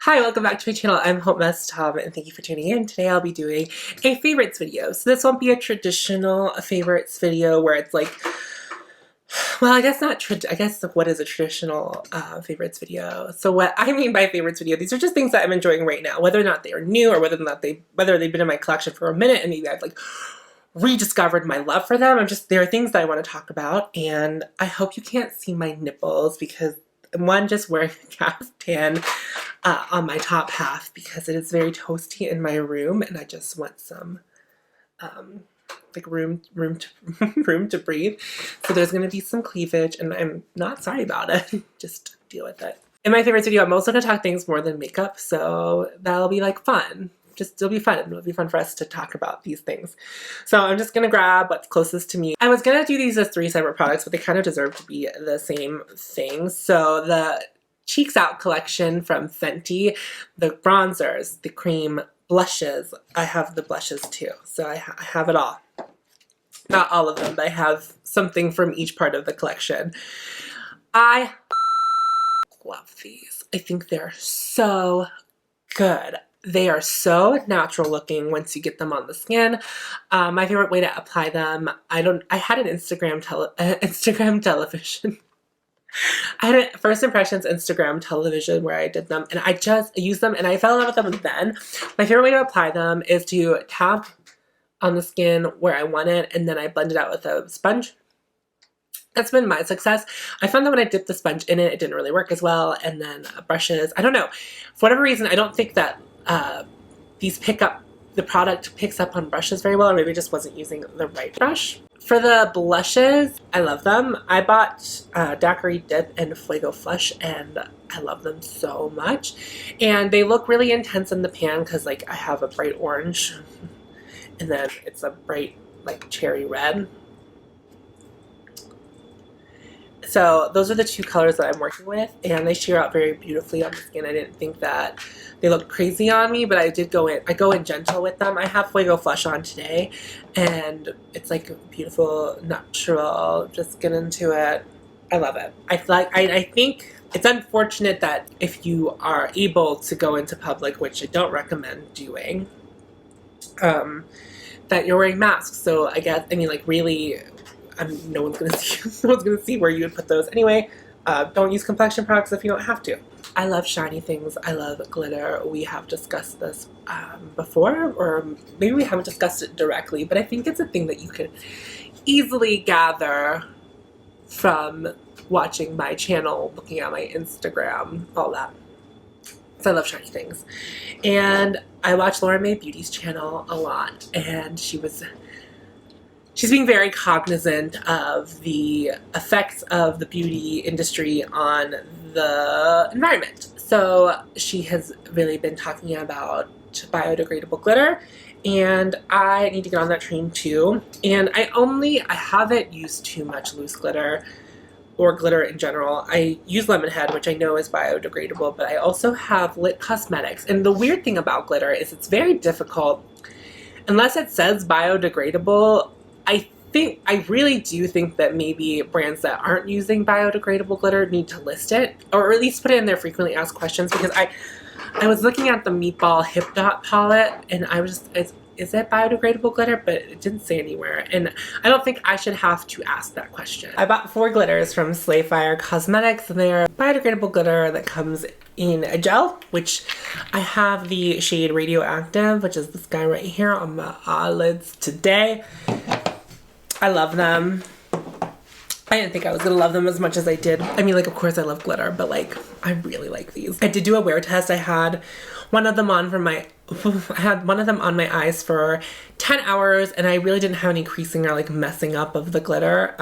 Hi, welcome back to my channel. I'm hautemesstom and thank you for tuning in. Today I'll be doing a favorites video. So this won't be a traditional favorites video where it's like, well, I guess not, what is a traditional favorites video? So what I mean by favorites video, these are just things that I'm enjoying right now, whether or not they are new or whether they've been in my collection for a minute and maybe I've like rediscovered my love for them. There are things that I want to talk about, and I hope you can't see my nipples because one, just wearing a caftan on my top half because it is very toasty in my room and I just want some like room to breathe. So there's going to be some cleavage and I'm not sorry about it. Just deal with it. In my favorites video, I'm also going to talk things more than makeup, so that'll be like fun. It'll be fun. It'll be fun for us to talk about these things. So I'm just gonna grab what's closest to me. I was gonna do these as 3 separate products, but they kind of deserve to be the same thing. So the Cheeks Out collection from Fenty, the bronzers, the cream, blushes. I have the blushes too, so I have it all. Not all of them, but I have something from each part of the collection. I love these. I think they're so good. They are so natural looking once you get them on the skin. My favorite way to apply them, I had an Instagram television. I had a first impressions Instagram television where I did them and I just used them and I fell in love with them then. My favorite way to apply them is to tap on the skin where I want it and then I blend it out with a sponge. That's been my success. I found that when I dipped the sponge in it, it didn't really work as well. And then brushes, I don't know. For whatever reason, I don't think that the product picks up on brushes very well, or maybe just wasn't using the right brush. For the blushes, I love them. I bought Daiquiri Dip and Fuego Flush and I love them so much. And they look really intense in the pan because like I have a bright orange and then it's a bright like cherry red. So those are the 2 colors that I'm working with and they sheer out very beautifully on the skin. I didn't think that they looked crazy on me, but I go in gentle with them. I have Fuego Flush on today and it's like beautiful, natural, just get into it. I love it. I think it's unfortunate that if you are able to go into public, which I don't recommend doing, that you're wearing masks. So really, no one's gonna see where you would put those anyway. Don't use complexion products if you don't have to. I love shiny things. I love glitter. We have discussed this before, or maybe we haven't discussed it directly, but I think it's a thing that you can easily gather from watching my channel, looking at my Instagram, all that. So I love shiny things. And I watch Laura Mae Beauty's channel a lot, and she's being very cognizant of the effects of the beauty industry on the environment. So she has really been talking about biodegradable glitter, and I need to get on that train too. And I haven't used too much loose glitter or glitter in general. I use Lemonhead, which I know is biodegradable, but I also have Lit Cosmetics. And the weird thing about glitter is it's very difficult, unless it says biodegradable. I really do think that maybe brands that aren't using biodegradable glitter need to list it, or at least put it in their frequently asked questions, because I was looking at the Meatball Hip Dot palette and I was just, is it biodegradable glitter? But it didn't say anywhere, and I don't think I should have to ask that question. I bought 4 glitters from Slayfire Cosmetics, and they're biodegradable glitter that comes in a gel, which I have the shade Radioactive, which is this guy right here on my eyelids today. I love them. I didn't think I was gonna love them as much as I did. I mean, like, of course I love glitter, but like, I really like these. I did do a wear test. I had one of them on my eyes for 10 hours and I really didn't have any creasing or like messing up of the glitter.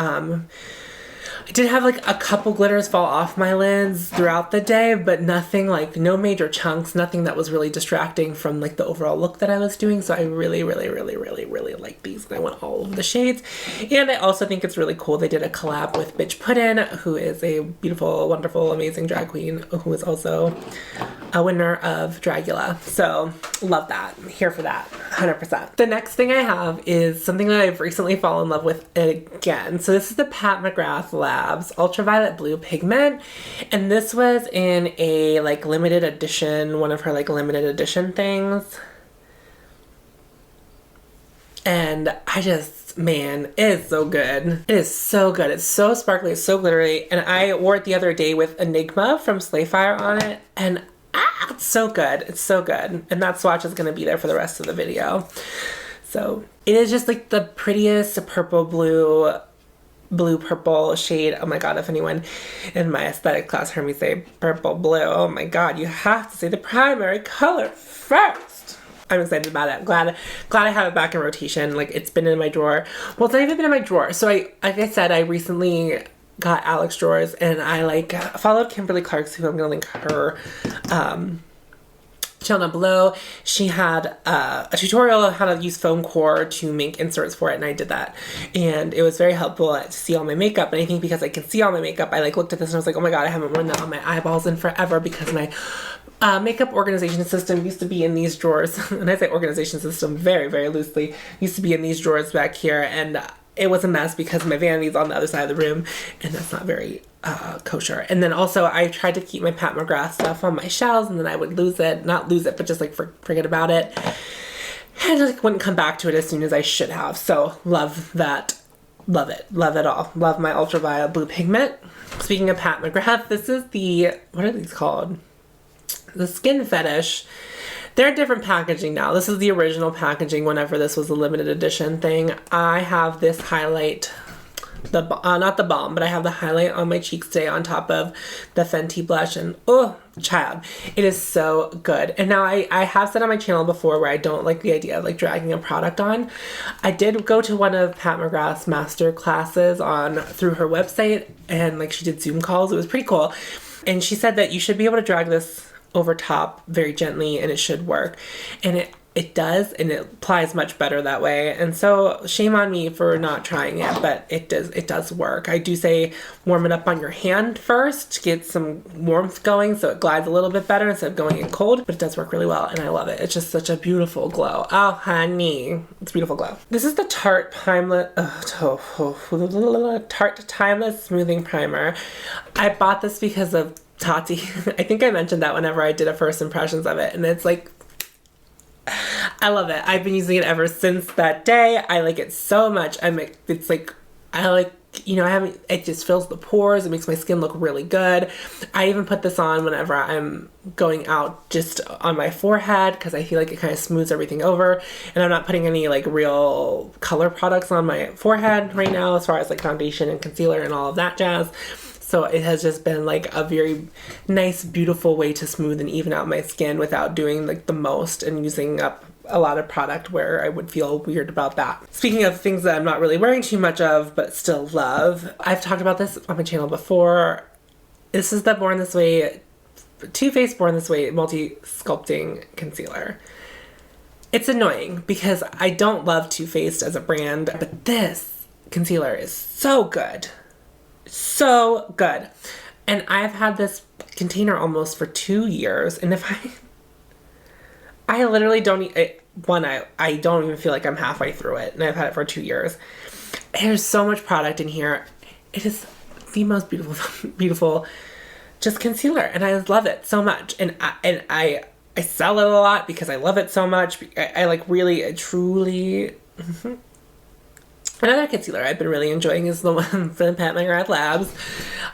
I did have like a couple glitters fall off my lids throughout the day, but nothing like, no major chunks, nothing that was really distracting from like the overall look that I was doing. So I really like these, and I want all of the shades. And I also think it's really cool they did a collab with Bitch Puddin', who is a beautiful, wonderful, amazing drag queen who is also a winner of Dragula. So love that. I'm here for that. 100%. The next thing I have is something that I've recently fallen in love with again. So this is the Mcgrath Labs Ultraviolet Blue Pigment. And this was in a like limited edition, one of her like limited edition things. And I just, man, it is so good. It is so good. It's so sparkly, it's so glittery. And I wore it the other day with Enigma from Slayfire on it. And it's so good. It's so good. And that swatch is going to be there for the rest of the video. So it is just like the prettiest purple purple shade. Oh my god, if anyone in my aesthetic class heard me say purple blue, oh my god, you have to say the primary color first. I'm excited about it. Glad I have it back in rotation. Like, it's been in my drawer. Well, it's not even been in my drawer. So like I said, I recently got Alex drawers, and I like followed Kimberly Clark's, who I'm gonna link her channel down below. She had a tutorial on how to use foam core to make inserts for it, and I did that, and it was very helpful to see all my makeup. And I think because I can see all my makeup, I like looked at this and I was like, oh my god, I haven't worn that on my eyeballs in forever, because my makeup organization system used to be in these drawers. And I say organization system very, very loosely. Used to be in these drawers back here, and it was a mess because my vanity's on the other side of the room, and that's not very kosher. And then also I tried to keep my Pat McGrath stuff on my shelves, and then I would lose it. Not lose it, but just like forget about it. And I like wouldn't come back to it as soon as I should have. So love that. Love it. Love it all. Love my Ultraviolet Blue Pigment. Speaking of Pat McGrath, this is the, what are these called? The Skin Fetish. They're different packaging now. This is the original packaging whenever this was a limited edition thing. I have this highlight, not the balm, but I have the highlight on my cheeks today on top of the Fenty blush, and oh, child, it is so good. And now I have said on my channel before where I don't like the idea of like dragging a product on. I did go to one of Pat McGrath's master classes through her website, and like she did Zoom calls. It was pretty cool. And she said that you should be able to drag this over top very gently, and it should work. And it does, and it applies much better that way. And so shame on me for not trying it, but it does work. I do say warm it up on your hand first to get some warmth going so it glides a little bit better instead of going in cold, but it does work really well, and I love it. It's just such a beautiful glow. Oh honey, it's a beautiful glow. This is the Tarte Tarte Timeless Smoothing Primer. I bought this because of Tarte. I think I mentioned that whenever I did a first impressions of it, and it's like, I love it. I've been using it ever since that day. I like it so much. It's like, I like, you know, it just fills the pores. It makes my skin look really good. I even put this on whenever I'm going out just on my forehead, because I feel like it kind of smooths everything over, and I'm not putting any like real color products on my forehead right now as far as like foundation and concealer and all of that jazz. So it has just been like a very nice, beautiful way to smooth and even out my skin without doing like the most and using up a lot of product where I would feel weird about that. Speaking of things that I'm not really wearing too much of but still love, I've talked about this on my channel before. This is the Born This Way, Too Faced Born This Way Multi-Sculpting Concealer. It's annoying because I don't love Too Faced as a brand, but this concealer is so good. So good. And I've had this container almost for 2 years, and if I literally don't I don't even feel like I'm halfway through it, and I've had it for 2 years. There's so much product in here. It is the most beautiful just concealer, and I love it so much. And I sell it a lot because I love it so much. I like really truly Another concealer I've been really enjoying is the one from Pat McGrath Labs.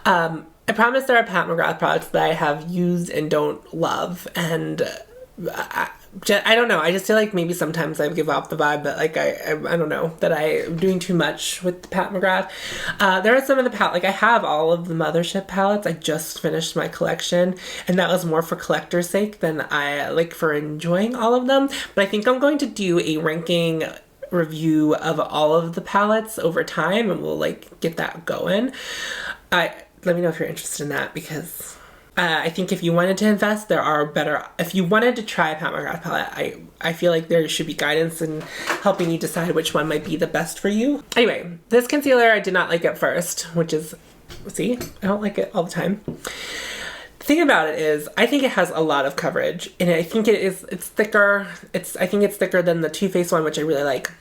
I promise there are Pat McGrath products that I have used and don't love, and I don't know. I just feel like maybe sometimes I give off the vibe that like I don't know, that I'm doing too much with Pat McGrath. There are some of the like I have all of the Mothership palettes. I just finished my collection, and that was more for collector's sake than I like for enjoying all of them. But I think I'm going to do a ranking review of all of the palettes over time, and we'll like get that going. Let me know if you're interested in that, because I think if you wanted to invest, there are better, if you wanted to try a Pat McGrath palette, I feel like there should be guidance in helping you decide which one might be the best for you. Anyway, this concealer I did not like at first, which is, see, I don't like it all the time. The thing about it is, I think it has a lot of coverage, and I think it's thicker. I think it's thicker than the Too Faced one, which I really like.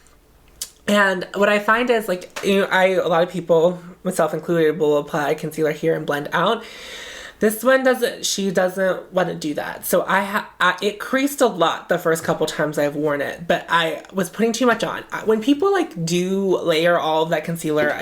And what I find is, like, you know, a lot of people, myself included, will apply concealer here and blend out. This one doesn't, she doesn't want to do that. So it creased a lot the first couple times I've worn it, but I was putting too much on. When people like do layer all of that concealer,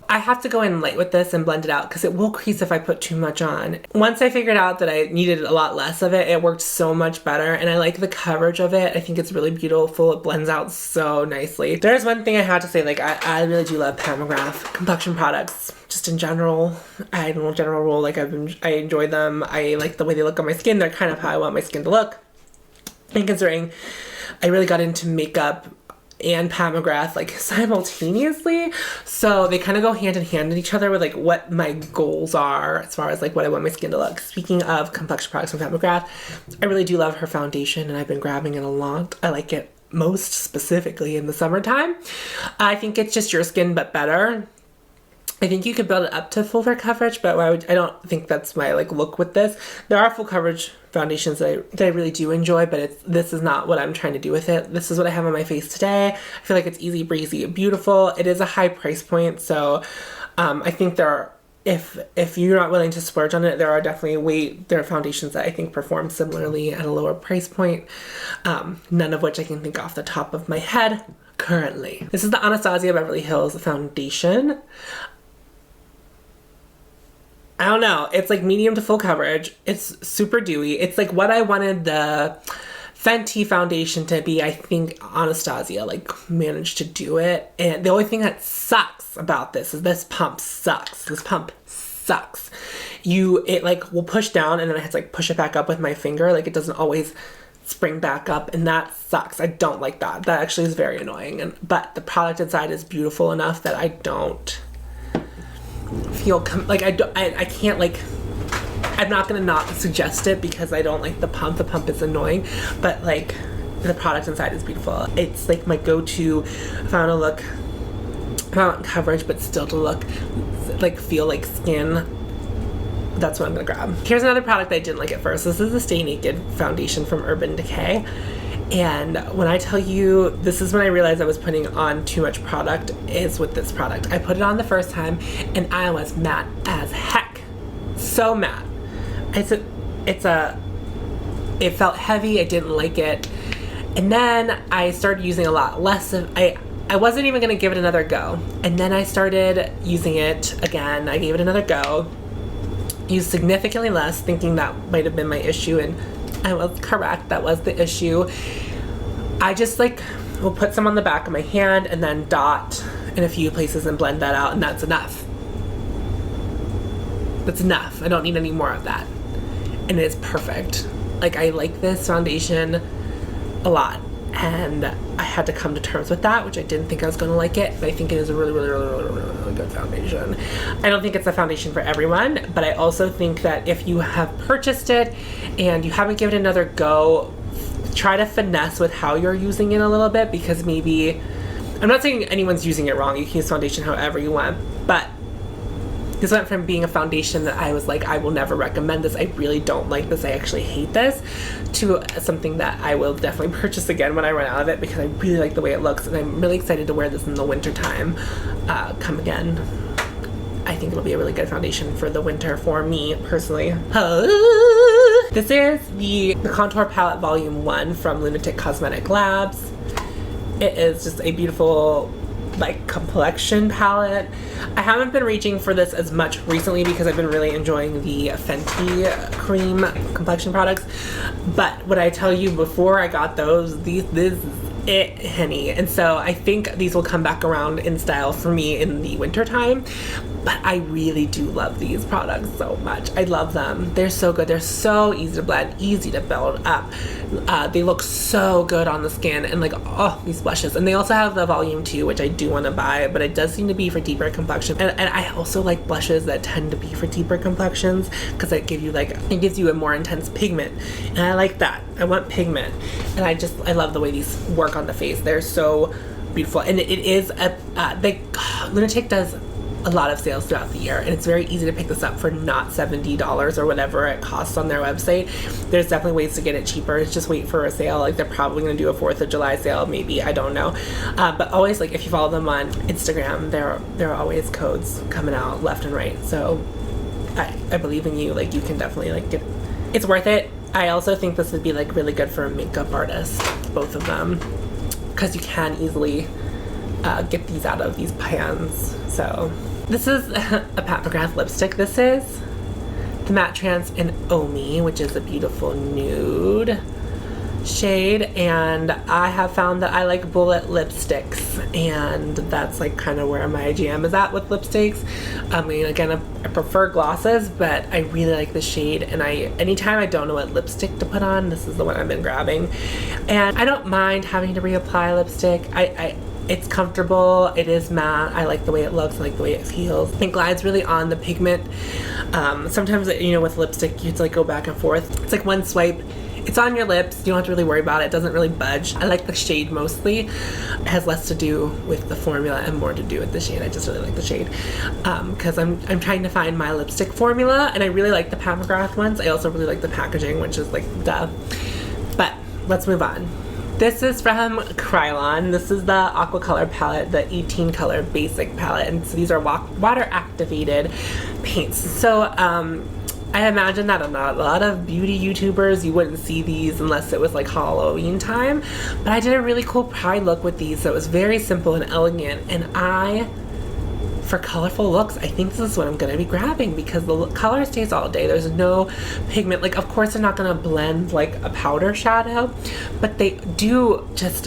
I have to go in light with this and blend it out because it will crease if I put too much on. Once I figured out that I needed a lot less of it, it worked so much better, and I like the coverage of it. I think it's really beautiful. It blends out so nicely. There's one thing I had to say, like, I really do love Pat McGrath complexion products. Just in general, I don't know, general rule, like I enjoy them. I like the way they look on my skin. They're kind of how I want my skin to look. And considering I really got into makeup and Pat McGrath like simultaneously, so they kind of go hand in hand with each other with like what my goals are as far as like what I want my skin to look. Speaking of complexion products from Pat McGrath, I really do love her foundation, and I've been grabbing it a lot. I like it most specifically in the summertime. I think it's just your skin but better. I think you could build it up to full coverage, but I don't think that's my like look with this. There are full coverage foundations that I really do enjoy, but this is not what I'm trying to do with it. This is what I have on my face today. I feel like it's easy breezy, beautiful. It is a high price point, so I think there are, if you're not willing to splurge on it, there are foundations that I think perform similarly at a lower price point. None of which I can think off the top of my head currently. This is the Anastasia Beverly Hills foundation. I don't know. It's like medium to full coverage. It's super dewy. It's like what I wanted the Fenty Foundation to be. I think Anastasia like managed to do it. And the only thing that sucks about this is this pump sucks. This pump sucks. It like will push down, and then I have to like push it back up with my finger. Like it doesn't always spring back up, and that sucks. I don't like that. That actually is very annoying. But the product inside is beautiful enough that I don't feel I can't like, I'm not gonna not suggest it because I don't like the pump. The pump is annoying, but like the product inside is beautiful. It's like my go-to if I want coverage but still to look like feel like skin. That's what I'm gonna grab. Here's another product I didn't like at first. This is the Stay Naked foundation from Urban Decay. And when I tell you, this is when I realized I was putting on too much product, is with this product. I put it on the first time and I was mad as heck. So mad. It felt heavy, I didn't like it. And then I started using a lot less of, I wasn't even gonna give it another go. And then I started using it again. I gave it another go. Used significantly less, thinking that might have been my issue, and I was correct, that was the issue. I just like will put some on the back of my hand and then dot in a few places and blend that out, and that's enough. That's enough. I don't need any more of that. And it is perfect. Like, I like this foundation a lot, and I had to come to terms with that, which I didn't think I was going to like it, but I think it is a really, really, really, really, really, really good foundation. I don't think it's a foundation for everyone, but I also think that if you have purchased it and you haven't given it another go, try to finesse with how you're using it a little bit, because maybe, I'm not saying anyone's using it wrong, you can use foundation however you want, but this went from being a foundation that I was like, I will never recommend this, I really don't like this, I actually hate this, to something that I will definitely purchase again when I run out of it, because I really like the way it looks, and I'm really excited to wear this in the winter time. Come again. I think it'll be a really good foundation for the winter for me personally. This is the Contour Palette Volume 1 from Mcgrath Labs. It is just a beautiful like complexion palette. I haven't been reaching for this as much recently because I've been really enjoying the Fenty cream complexion products, but what I tell you, before I got those, this is it, honey. And so I think these will come back around in style for me in the winter time. But I really do love these products so much. I love them. They're so good. They're so easy to blend, easy to build up. They look so good on the skin, and like, oh, these blushes. And they also have the volume 2, which I do want to buy, but it does seem to be for deeper complexion. And I also like blushes that tend to be for deeper complexions, because it gives you a more intense pigment. And I like that. I want pigment. And I love the way these work on the face. They're so beautiful. And it is Lunatic does a lot of sales throughout the year, and it's very easy to pick this up for not $70 or whatever it costs on their website. There's definitely ways to get it cheaper. It's just wait for a sale. Like they're probably going to do a 4th of July sale, maybe, I don't know. But always, like, if you follow them on Instagram, there are always codes coming out left and right. So I believe in you. Like, you can definitely, like, get, it's worth it. I also think this would be, like, really good for a makeup artist, both of them, because you can easily get these out of these pans. So this is a Pat McGrath lipstick. This is the Matte Trance in Omi, which is a beautiful nude shade, and I have found that I like bullet lipsticks, and that's like kind of where my jam is at with lipsticks. I mean, again, I prefer glosses, but I really like the shade, and anytime I don't know what lipstick to put on, this is the one I've been grabbing. And I don't mind having to reapply lipstick. It's comfortable, it is matte, I like the way it looks, I like the way it feels. It glides really on the pigment. Sometimes, you know, with lipstick, you have to like go back and forth. It's like one swipe, it's on your lips, you don't have to really worry about it, it doesn't really budge. I like the shade mostly. It has less to do with the formula and more to do with the shade. I just really like the shade. Because I'm trying to find my lipstick formula, and I really like the Pat McGrath ones. I also really like the packaging, which is like duh. But let's move on. This is from Krylon. This is the Aqua Color palette, the 18 color basic palette, and so these are water activated paints. So I imagine that a lot of beauty YouTubers, you wouldn't see these unless it was like Halloween time, but I did a really cool Pride look with these, so it was very simple and elegant, and for colorful looks, I think this is what I'm going to be grabbing, because the color stays all day. There's no pigment. Like, of course, they're not going to blend like a powder shadow, but they just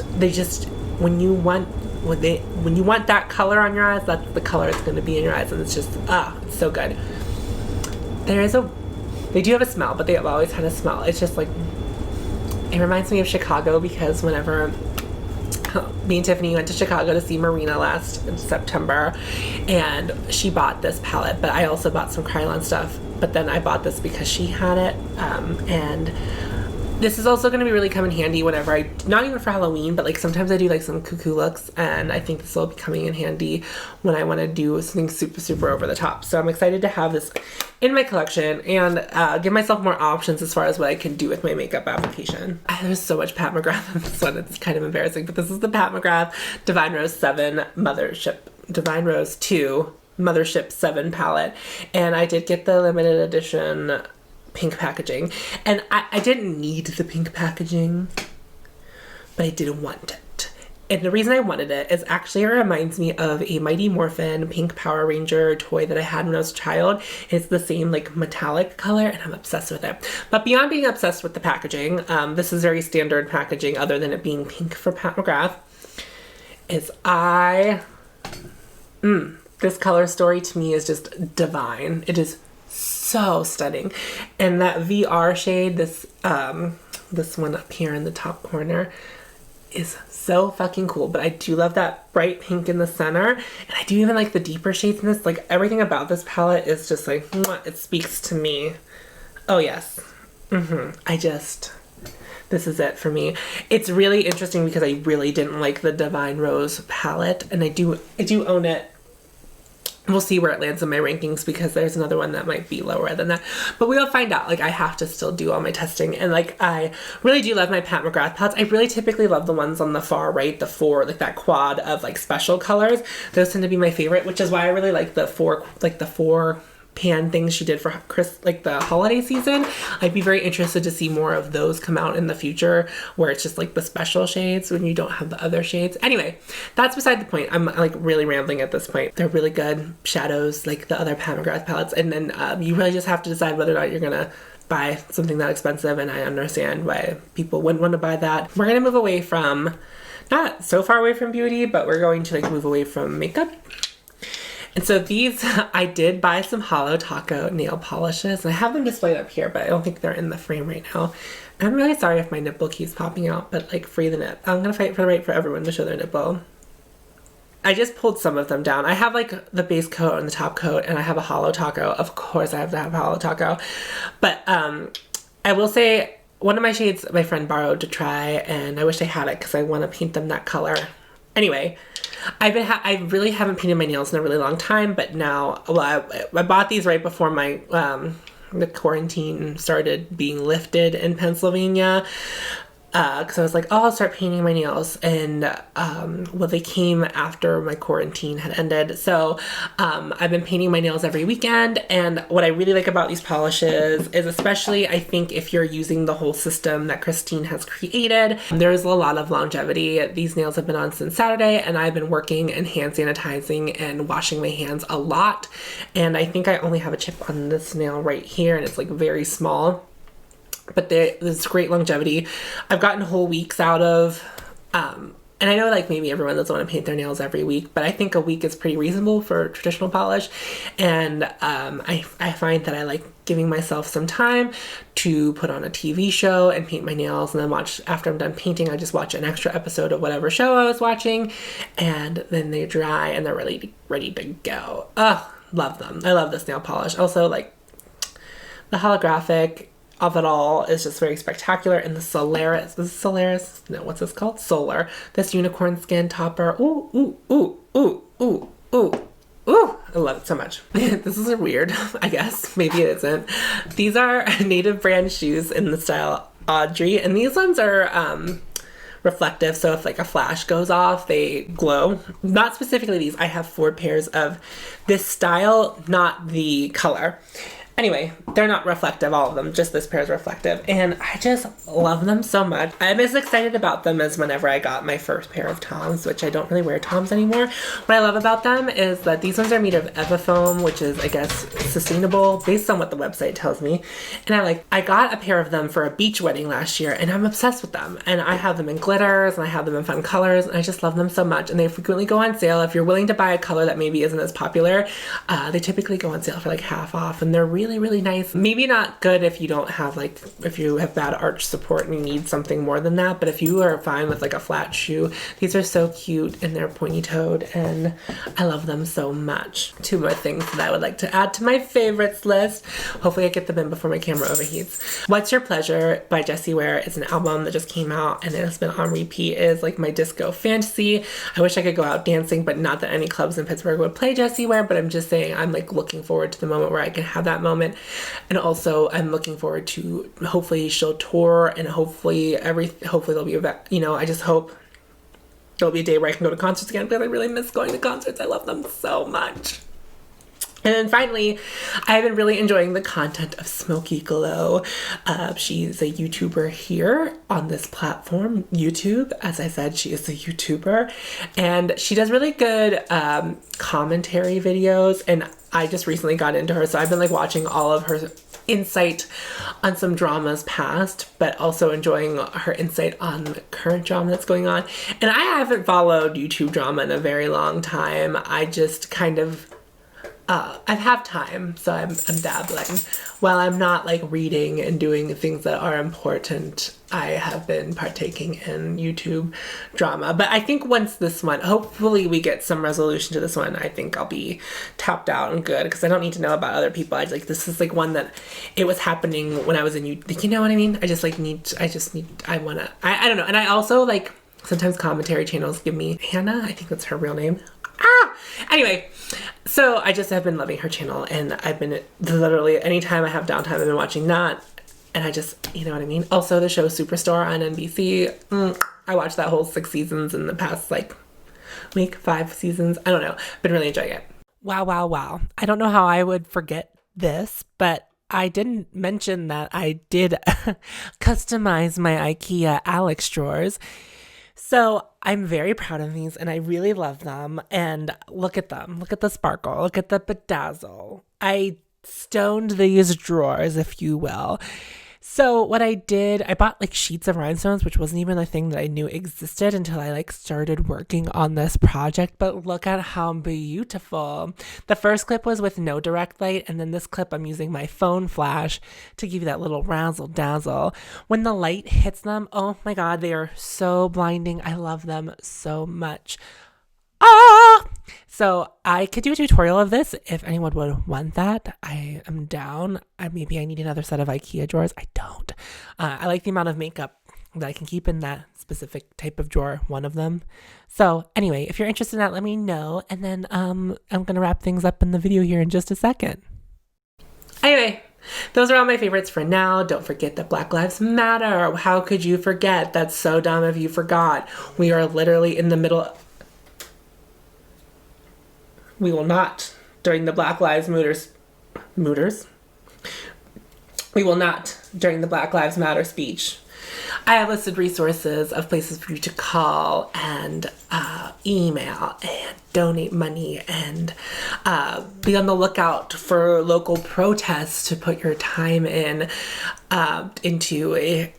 when you want that color on your eyes, that's the color it's going to be in your eyes, and it's just it's so good. They do have a smell, but they have always had a smell. It's just like, it reminds me of Chicago, because whenever me and Tiffany went to Chicago to see Marina last September, and she bought this palette, but I also bought some Krylon stuff, but then I bought this because she had it, and this is also going to be really come in handy whenever not even for Halloween, but like sometimes I do like some cuckoo looks, and I think this will be coming in handy when I want to do something super, super over the top. So I'm excited to have this in my collection and give myself more options as far as what I can do with my makeup application. There's so much Pat McGrath in this one, it's kind of embarrassing, but this is the Pat McGrath Divine Rose 7 Divine Rose 2 Mothership 7 palette, and I did get the limited edition pink packaging, and I didn't need the pink packaging, but I didn't want it. And the reason I wanted it is actually it reminds me of a Mighty Morphin pink Power Ranger toy that I had when I was a child. It's the same like metallic color, and I'm obsessed with it. But beyond being obsessed with the packaging, this is very standard packaging other than it being pink for Pat McGrath, is this color story to me is just divine. It is so stunning, and that VR shade, this one up here in the top corner, is so fucking cool. But I do love that bright pink in the center, and I do even like the deeper shades in this. Like, everything about this palette is just like, it speaks to me. Oh yes. This is it for me. It's really interesting because I really didn't like the Divine Rose palette, and I do own it. We'll see where it lands in my rankings, because there's another one that might be lower than that, but we'll find out. Like, I have to still do all my testing, and like, I really do love my Pat McGrath palettes. I really typically love the ones on the far right, the four, like that quad of like special colors. Those tend to be my favorite, which is why I really like the four pan things she did for like the holiday season. I'd be very interested to see more of those come out in the future, where it's just like the special shades when you don't have the other shades. Anyway, that's beside the point. I'm like really rambling at this point. They're really good shadows, like the other Pat McGrath palettes, and then you really just have to decide whether or not you're gonna buy something that expensive, and I understand why people wouldn't want to buy that. We're gonna move away from, not so far away from beauty, but we're going to like move away from makeup. And so these, I did buy some Holo Taco nail polishes, and I have them displayed up here, but I don't think they're in the frame right now. And I'm really sorry if my nipple keeps popping out, but like, free the nip. I'm gonna fight for the right for everyone to show their nipple. I just pulled some of them down. I have like the base coat and the top coat, and I have a Holo Taco. Of course I have to have a Holo Taco. But I will say, one of my shades my friend borrowed to try, and I wish I had it because I want to paint them that color Anyway, I really haven't painted my nails in a really long time, but now, well, I bought these right before my, the quarantine started being lifted in Pennsylvania. Because I was like, oh, I'll start painting my nails. And, well, they came after my quarantine had ended. So, I've been painting my nails every weekend. And what I really like about these polishes is, especially, I think, if you're using the whole system that Christine has created, there's a lot of longevity. These nails have been on since Saturday, and I've been working and hand sanitizing and washing my hands a lot. And I think I only have a chip on this nail right here, and it's like very small. But there's great longevity. I've gotten whole weeks out of, and I know like maybe everyone doesn't want to paint their nails every week, but I think a week is pretty reasonable for traditional polish. And I find that I like giving myself some time to put on a TV show and paint my nails, and then watch, after I'm done painting, I just watch an extra episode of whatever show I was watching, and then they dry and they're ready to go. Oh, love them. I love this nail polish. Also, like, the holographic of it all is just very spectacular. And the Solaris, no, what's this called? Solar. This unicorn skin topper. Ooh, ooh, ooh, ooh, ooh, ooh, ooh. I love it so much. This is weird, I guess. Maybe it isn't. These are native brand shoes in the style Audrey. And these ones are reflective. So if like a flash goes off, they glow. Not specifically these. I have 4 pairs of this style, not the color. Anyway, they're not reflective, all of them, just this pair is reflective, and I just love them so much. I'm as excited about them as whenever I got my first pair of Toms, which I don't really wear Toms anymore. What I love about them is that these ones are made of Evafoam, which is, I guess, sustainable, based on what the website tells me. And I got a pair of them for a beach wedding last year, and I'm obsessed with them. And I have them in glitters, and I have them in fun colors, and I just love them so much. And they frequently go on sale. If you're willing to buy a color that maybe isn't as popular, they typically go on sale for like half off, and they're really, really nice. Maybe not good if you don't have like, if you have bad arch support and you need something more than that, but if you are fine with like a flat shoe, these are so cute and they're pointy-toed and I love them so much. 2 more things that I would like to add to my favorites list. Hopefully I get them in before my camera overheats. What's Your Pleasure by Jessie Ware is an album that just came out and it has been on repeat. It is like my disco fantasy. I wish I could go out dancing, but not that any clubs in Pittsburgh would play Jessie Ware, but I'm just saying I'm like looking forward to the moment where I can have that moment. And also I'm looking forward to, hopefully she'll tour and hopefully there'll be I just hope there'll be a day where I can go to concerts again, because I really miss going to concerts. I love them so much. And then finally, I've been really enjoying the content of Smoky Glow. She's a YouTuber here on this platform, YouTube. As I said, she is a YouTuber. And she does really good commentary videos. And I just recently got into her. So I've been like watching all of her insight on some dramas past, but also enjoying her insight on the current drama that's going on. And I haven't followed YouTube drama in a very long time. I just kind of I have time, so I'm dabbling. While I'm not like reading and doing things that are important, I have been partaking in YouTube drama. But I think once this one, hopefully we get some resolution to this one, I think I'll be tapped out and good, because I don't need to know about other people. This is like one that it was happening when I was in YouTube. You know what I mean? I don't know. And I also like, sometimes commentary channels give me Hannah, I think that's her real name. Anyway, so I just have been loving her channel, and I've been literally anytime I have downtime, I've been watching that, and I just, you know what I mean? Also the show Superstore on NBC, I watched that whole 6 seasons in the past like week, 5 seasons, I don't know, been really enjoying it. Wow. I don't know how I would forget this, but I didn't mention that I did customize my IKEA Alex drawers. So I'm very proud of these and I really love them. And look at them. Look at the sparkle. Look at the bedazzle. I stoned these drawers, if you will. So what I did, I bought like sheets of rhinestones, which wasn't even a thing that I knew existed until I like started working on this project. But look at how beautiful. The first clip was with no direct light. And then this clip, I'm using my phone flash to give you that little razzle dazzle. When the light hits them, oh my God, they are so blinding. I love them so much. So I could do a tutorial of this if anyone would want that. I am down. Maybe I need another set of IKEA drawers. I don't. I like the amount of makeup that I can keep in that specific type of drawer, one of them. So anyway, if you're interested in that, let me know. And then I'm going to wrap things up in the video here in just a second. Anyway, those are all my favorites for now. Don't forget that Black Lives Matter. How could you forget? That's so dumb if you forgot. We are literally in the middle. We will not, during the Black Lives Matters. We will not, during the Black Lives Matter speech. I have listed resources of places for you to call and email and donate money and be on the lookout for local protests to put your time in into and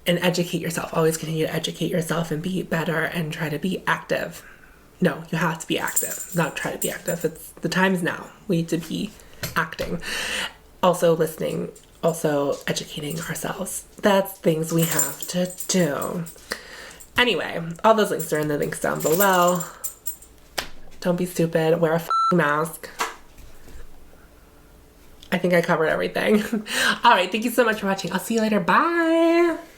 educate yourself. Always continue to educate yourself and be better and try to be active. No, you have to be active, not try to be active. It's the time's now. We need to be acting. Also listening, also educating ourselves. That's things we have to do. Anyway, all those links are in the links down below. Don't be stupid. Wear a f***ing mask. I think I covered everything. All right, thank you so much for watching. I'll see you later. Bye.